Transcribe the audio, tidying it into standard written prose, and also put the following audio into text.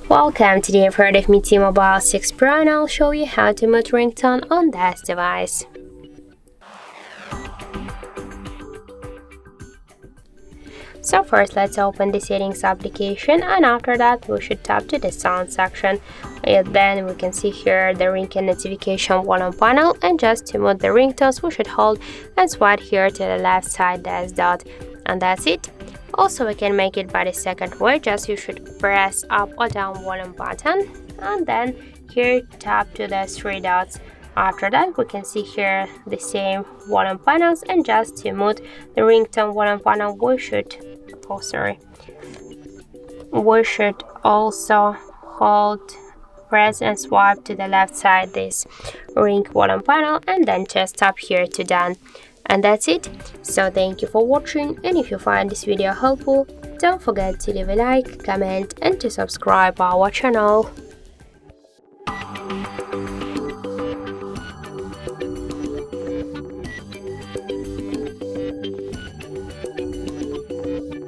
Welcome to the part of me T-Mobile 6 Pro, and I'll show you how to mute ringtone on this device. So first let's open the settings application, and after that we should tap to the sound section, and then we can see here the ringtone notification volume panel, and just to mute the ringtones we should hold and swipe here to the left side this dot, and that's it. Also, we can make it by the second way, just you should press up or down volume button and then here tap to the three dots. After that we can see here the same volume panels, and just to mute the ringtone volume panel we should also hold, press and swipe to the left side this ring volume panel, and then just tap here to done. And that's it. So thank you for watching, and if you find this video helpful, don't forget to leave a like, comment and to subscribe our channel.